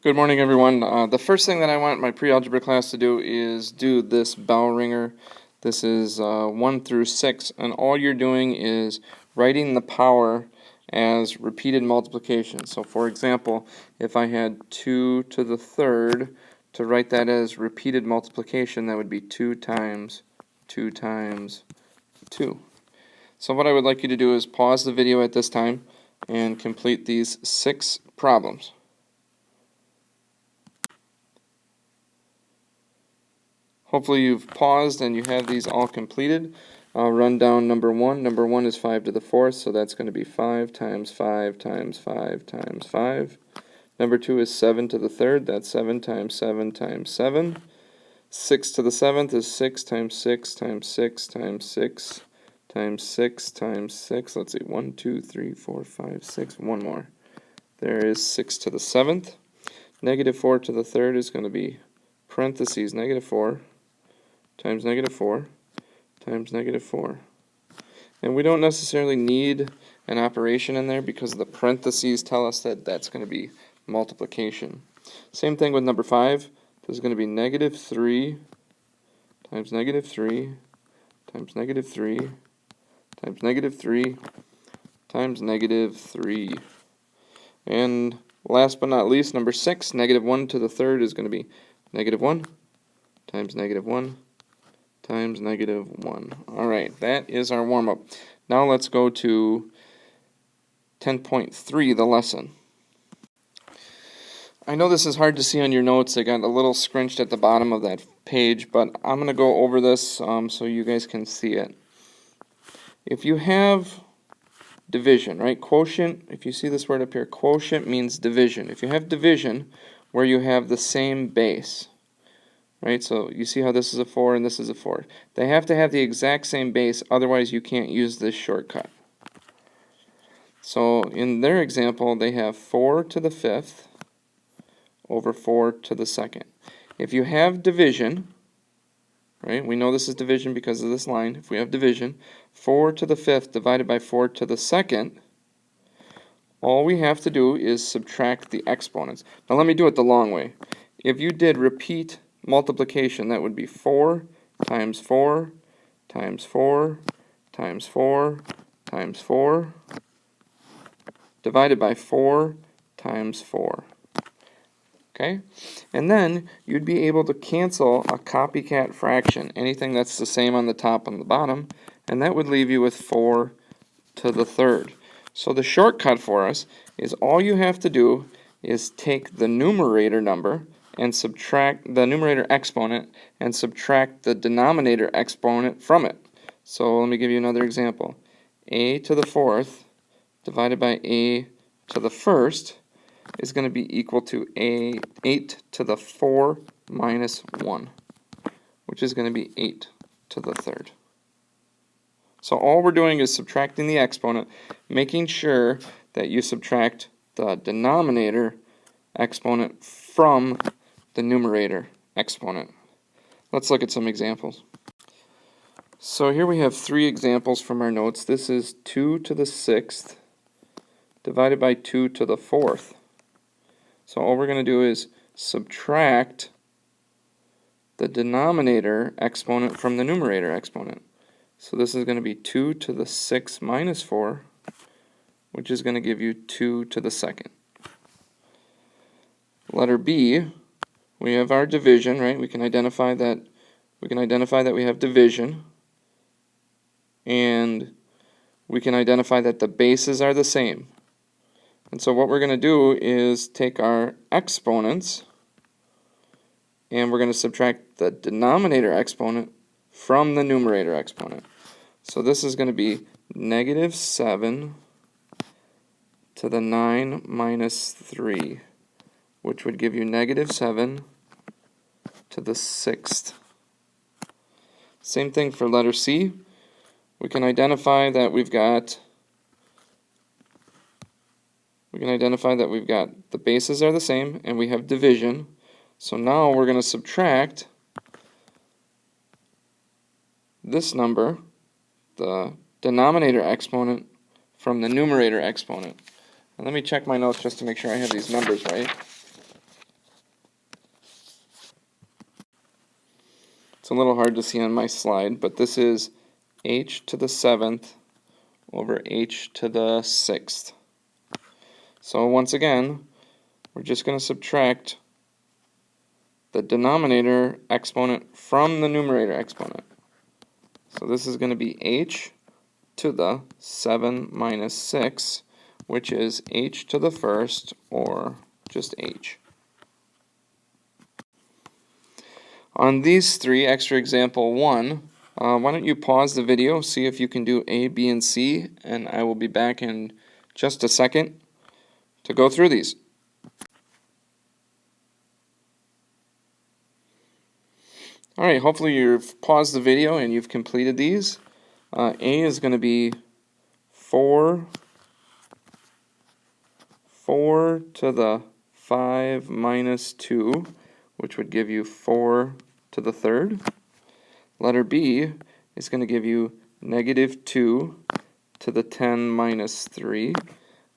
Good morning, everyone. The first thing that I want my pre-algebra class to do is do this bell ringer. This is 1 through 6, and all you're doing is writing the power as repeated multiplication. So, for example, if I had 2 to the third, to write that as repeated multiplication, that would be 2 times 2 times 2. So what I would like you to do is pause the video at this time and complete these 6 problems. Hopefully you've paused and you have these all completed. I'll run down number 1. Number 1 is 5 to the 4th, so that's going to be 5 times 5 times 5 times 5. Number 2 is 7 to the 3rd, that's 7 times 7 times 7. 6 to the 7th is 6 times 6 times 6 times 6 times 6 times 6. Let's see, 1, 2, 3, 4, 5, 6. One more. There is 6 to the 7th. Negative 4 to the 3rd is going to be parentheses negative 4 times negative 4 times negative 4. And we don't necessarily need an operation in there because the parentheses tell us that that's going to be multiplication. Same thing with number 5. This is going to be negative 3 times negative 3 times negative 3 times negative 3 times negative 3. And last but not least, number 6, negative 1 to the 3rd is going to be negative 1 times negative 1 times negative 1. Alright, that is our warm-up. Now let's go to 10.3, the lesson. I know this is hard to see on your notes. They got a little scrunched at the bottom of that page, but I'm going to go over this so you guys can see it. If you have division, right, quotient, if you see this word up here, quotient means division. If you have division where you have the same base, right, so you see how this is a 4 and this is a 4. They have to have the exact same base, otherwise you can't use this shortcut. So in their example, they have 4 to the 5th over 4 to the 2nd. If you have division, right, we know this is division because of this line. If we have division, 4 to the 5th divided by 4 to the 2nd, all we have to do is subtract the exponents. Now let me do it the long way. If you did repeat multiplication, that would be 4 times 4 times 4 times 4 times 4 divided by 4 times 4. Okay? And then you'd be able to cancel a copycat fraction, anything that's the same on the top and the bottom, and that would leave you with 4 to the 3rd. So the shortcut for us is all you have to do is take the numerator number and subtract the numerator exponent and subtract the denominator exponent from it. So let me give you another example. A to the 4th divided by a to the 1st is going to be equal to 8 to the 4 minus 1, which is going to be 8 to the 3rd. So all we're doing is subtracting the exponent, making sure that you subtract the denominator exponent from the numerator exponent. Let's look at some examples. So here we have 3 examples from our notes. This is 2 to the 6th divided by 2 to the 4th. So all we're going to do is subtract the denominator exponent from the numerator exponent. So this is going to be 2 to the 6th minus 4, which is going to give you 2 to the 2nd. Letter B, we have our division, right? We can identify that we have division, and we can identify that the bases are the same. And so what we're going to do is take our exponents and we're going to subtract the denominator exponent from the numerator exponent. So this is going to be negative 7 to the 9 minus 3, which would give you negative 7 to the 6th. Same thing for letter C. We can identify that we've got the bases are the same and we have division. So now we're going to subtract this number, the denominator exponent, from the numerator exponent. And let me check my notes just to make sure I have these numbers right. It's a little hard to see on my slide, but this is h to the 7th over h to the 6th. So once again, we're just going to subtract the denominator exponent from the numerator exponent. So this is going to be h to the 7 minus 6, which is h to the 1st, or just h. On these three, extra example 1, why don't you pause the video, see if you can do A, B, and C, and I will be back in just a second to go through these. Alright, hopefully you've paused the video and you've completed these. A is going to be 4 to the 5 minus 2, which would give you 4 to the 3rd. Letter B is going to give you negative 2 to the 10 minus 3,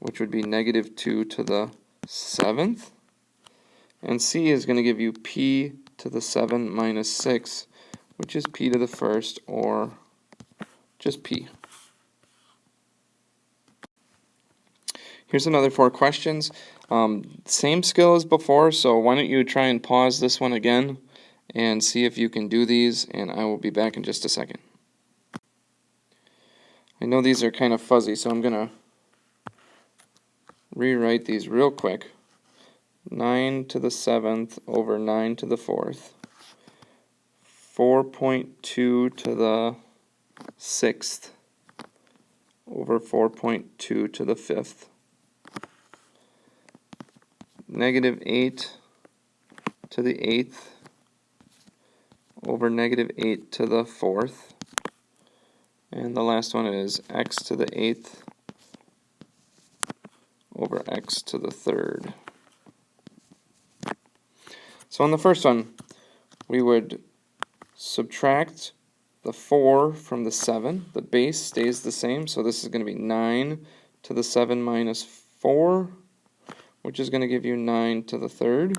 which would be negative 2 to the 7th. And C is going to give you P to the 7 minus 6, which is P to the 1st, or just P. Here's another 4 questions. Same skill as before, so why don't you try and pause this one again and see if you can do these, and I will be back in just a second. I know these are kind of fuzzy, so I'm going to rewrite these real quick. 9 to the 7th over 9 to the 4th. 4.2 to the 6th over 4.2 to the 5th. Negative 8 to the 8th over negative 8 to the 4th. And the last one is x to the 8th over x to the 3rd. So on the first one, we would subtract the 4 from the 7. The base stays the same, so this is going to be 9 to the 7 minus 4, which is going to give you 9 to the 3rd.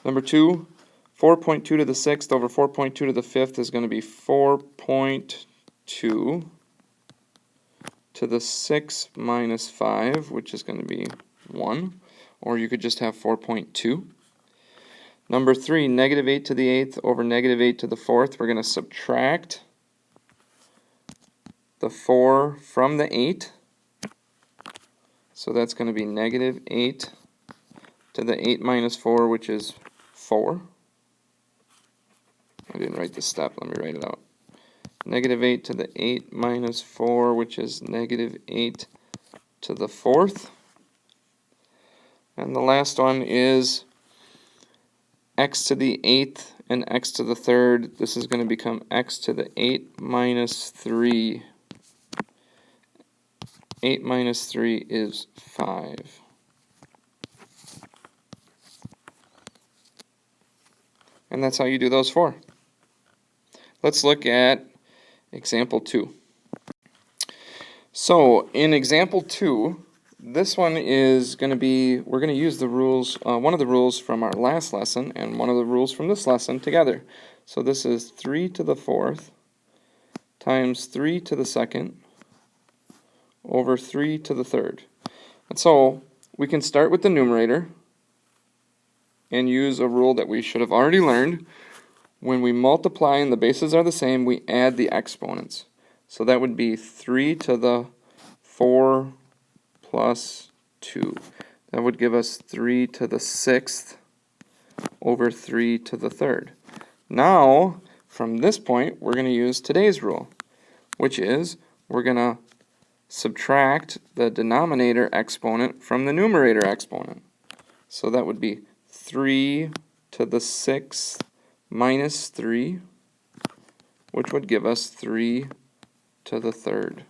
Number 2, 4.2 to the 6th over 4.2 to the 5th is going to be 4.2 to the 6 minus 5, which is going to be 1, or you could just have 4.2. Number 3, negative 8 to the 8th over negative 8 to the 4th, we're going to subtract the 4 from the 8. So that's going to be negative 8 to the 8 minus 4, which is 4. I didn't write this step, let me write it out. Negative 8 to the 8 minus 4, which is negative 8 to the 4th. And the last one is x to the 8th and x to the 3rd. This is going to become x to the 8 minus 3. 8 minus 3 is 5. And that's how you do those 4. Let's look at example 2. So in example 2, this one is going to be, we're going to use the rules, one of the rules from our last lesson and one of the rules from this lesson together. So this is 3 to the 4th times 3 to the 2nd over 3 to the 3rd. And so we can start with the numerator and use a rule that we should have already learned. When we multiply and the bases are the same, we add the exponents. So that would be 3 to the 4 plus 2. That would give us 3 to the 6th over 3 to the 3rd. Now, from this point, we're going to use today's rule, which is we're going to subtract the denominator exponent from the numerator exponent. So that would be 3 to the 6th minus 3, which would give us 3 to the 3rd.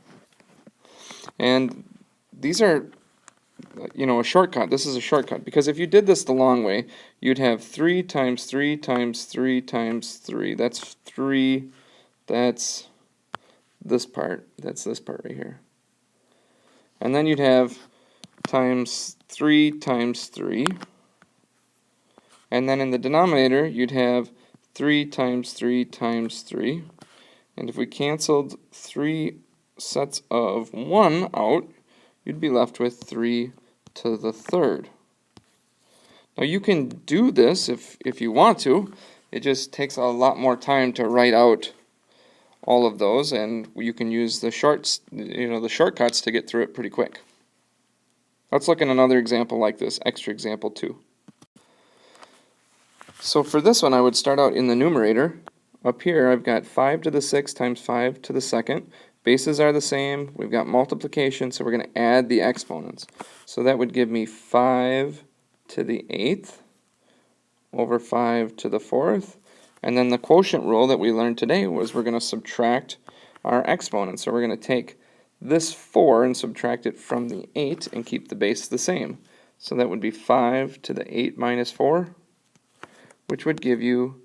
And these are, a shortcut. This is a shortcut, because if you did this the long way, you'd have 3 times 3 times 3 times 3. That's 3. That's this part. That's this part right here. And then you'd have times 3 times 3. And then in the denominator, you'd have 3 times 3 times 3. And if we canceled 3 sets of 1 out, you'd be left with 3 to the third. Now you can do this if you want to. It just takes a lot more time to write out all of those, and you can use the shortcuts to get through it pretty quick. Let's look at another example like this, extra example 2. So for this one, I would start out in the numerator. Up here, I've got 5 to the 6th times 5 to the 2nd. Bases are the same. We've got multiplication, so we're going to add the exponents. So that would give me 5 to the 8th over 5 to the 4th. And then the quotient rule that we learned today was we're going to subtract our exponents. So we're going to take this 4 and subtract it from the 8 and keep the base the same. So that would be 5 to the 8 minus 4, which would give you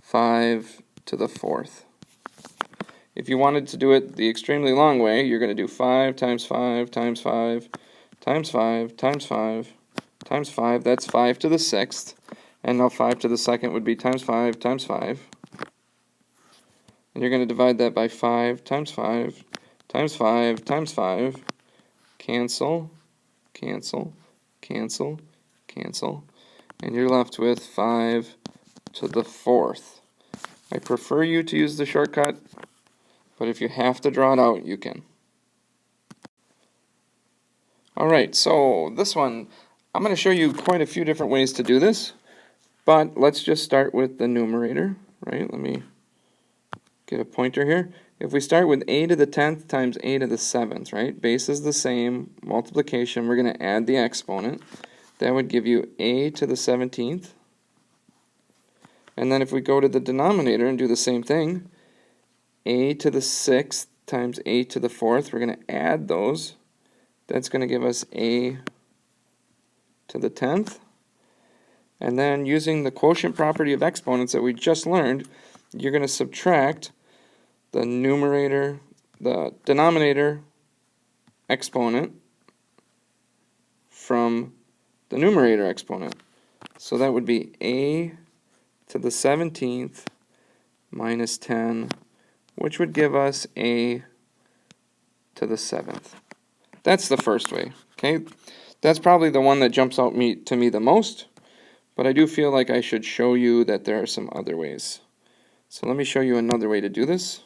5 to the 4th. If you wanted to do it the extremely long way, you're going to do 5 times 5 times 5 times 5 times 5 times 5. That's 5 to the 6th. And now 5 to the 2nd would be times 5 times 5. And you're going to divide that by 5 times 5 times 5 times 5. Cancel, cancel, cancel, cancel. And you're left with 5 to the 4th. I prefer you to use the shortcut, but if you have to draw it out, you can. Alright, so this one, I'm going to show you quite a few different ways to do this, but let's just start with the numerator, right? Let me get a pointer here. If we start with a to the 10th times a to the 7th, right? Base is the same, multiplication, we're going to add the exponent. That would give you a to the 17th. And then if we go to the denominator and do the same thing, a to the 6th times a to the 4th, we're going to add those. That's going to give us a to the 10th. And then using the quotient property of exponents that we just learned, you're going to subtract the denominator exponent from the numerator exponent. So that would be a to the 17th minus 10, which would give us a to the 7th. That's the first way, okay? That's probably the one that jumps out to me the most, but I do feel like I should show you that there are some other ways. So let me show you another way to do this.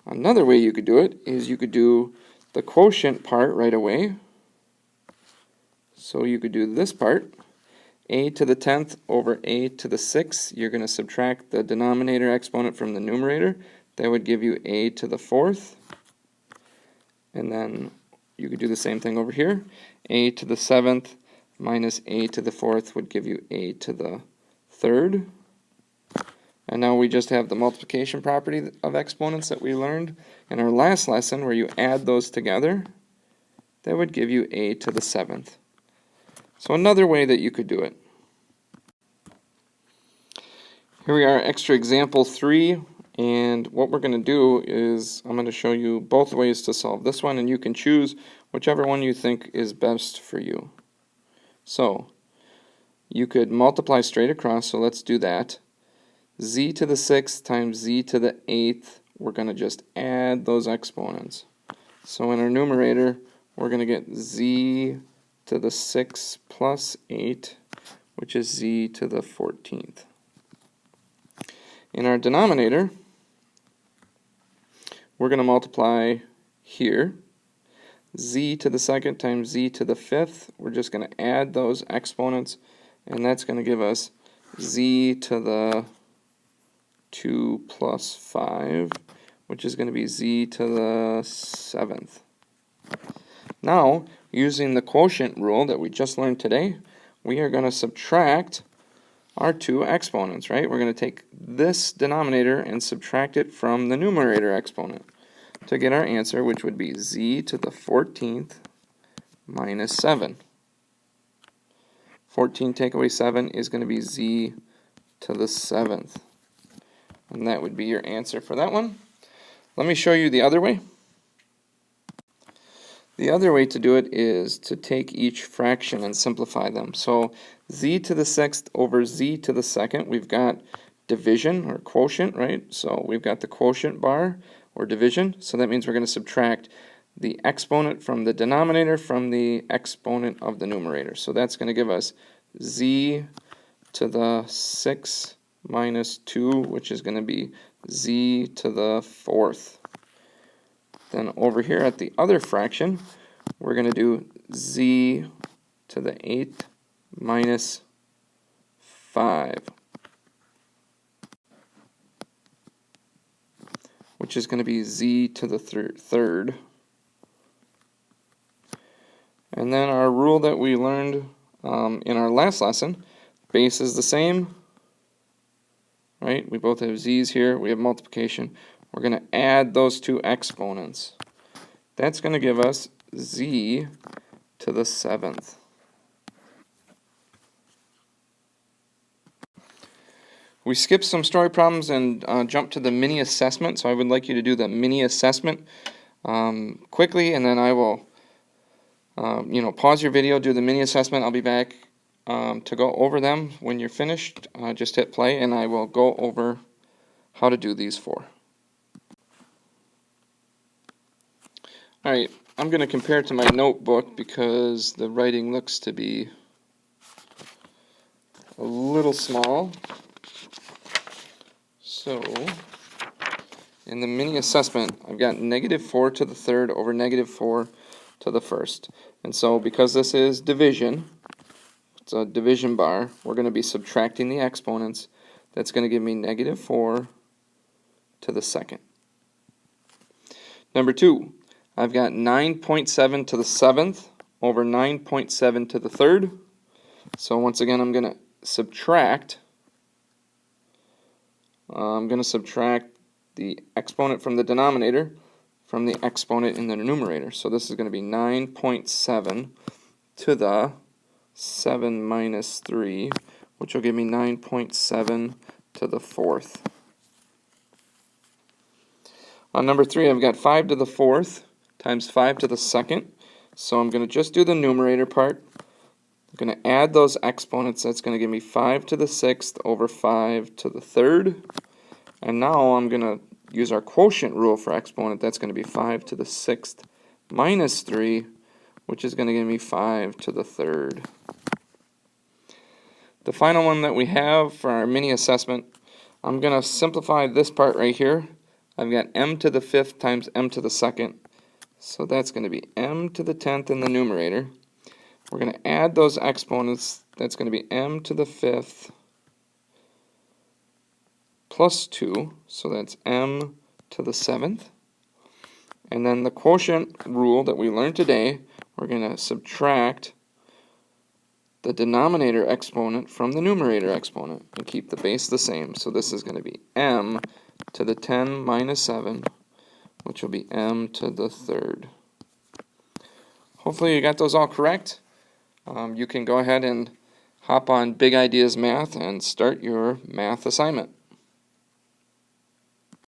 Another way you could do it is you could do the quotient part right away. So you could do this part. A to the 10th over a to the 6th. You're going to subtract the denominator exponent from the numerator. That would give you a to the 4th. And then you could do the same thing over here. A to the 7th minus a to the 4th would give you a to the 3rd. And now we just have the multiplication property of exponents that we learned in our last lesson, where you add those together. That would give you a to the 7th. So another way that you could do it. Here we are, extra example 3, and what we're going to do is I'm going to show you both ways to solve this one, and you can choose whichever one you think is best for you. So you could multiply straight across, so let's do that. Z to the 6th times z to the 8th, we're going to just add those exponents. So in our numerator, we're going to get z to the 6 plus 8, which is z to the 14th. In our denominator, we're going to multiply here. Z to the 2nd times z to the 5th, we're just going to add those exponents, and that's going to give us z to the 2 plus 5, which is going to be z to the 7th. Now, using the quotient rule that we just learned today, we are going to subtract our two exponents, right? We're going to take this denominator and subtract it from the numerator exponent to get our answer, which would be z to the 14th minus 7. 14 take away 7 is going to be z to the 7th. And that would be your answer for that one. Let me show you the other way. The other way to do it is to take each fraction and simplify them. So z to the sixth over z to the second, we've got division or quotient, right? So we've got the quotient bar or division, so that means we're going to subtract the exponent from the denominator from the exponent of the numerator. So that's going to give us z to the 6 minus 2, which is going to be z to the fourth. Then over here at the other fraction, we're going to do z to the 8th minus 5, which is going to be z to the third. And then our rule that we learned in our last lesson, base is the same, right? We both have z's here, we have multiplication. We're going to add those two exponents. That's going to give us z to the seventh. We skipped some story problems and jumped to the mini assessment, so I would like you to do the mini assessment quickly, and then I will pause your video, do the mini assessment. I'll be back to go over them. When you're finished, just hit play, and I will go over how to do these four. Alright, I'm going to compare it to my notebook because the writing looks to be a little small. So, in the mini assessment, I've got negative 4 to the third over negative 4 to the first. And so, because this is division, it's a division bar, we're going to be subtracting the exponents. That's going to give me negative 4 to the second. Number 2, I've got 9.7 to the seventh over 9.7 to the third. So once again, I'm going to subtract. The exponent from the denominator from the exponent in the numerator. So this is going to be 9.7 to the 7 minus 3, which will give me 9.7 to the fourth. On number 3, I've got 5 to the fourth times 5 to the second. So I'm going to just do the numerator part. I'm going to add those exponents. That's going to give me 5 to the sixth over 5 to the third. And now I'm going to use our quotient rule for exponent. That's going to be 5 to the sixth minus 3, which is going to give me 5 to the third. The final one that we have for our mini assessment, I'm going to simplify this part right here. I've got m to the fifth times m to the second. So that's going to be m to the 10th in the numerator. We're going to add those exponents. That's going to be m to the fifth plus 2. So that's m to the seventh. And then the quotient rule that we learned today, we're going to subtract the denominator exponent from the numerator exponent and keep the base the same. So this is going to be m to the 10 minus 7, which will be m to the third. Hopefully you got those all correct. You can go ahead and hop on Big Ideas Math and start your math assignment.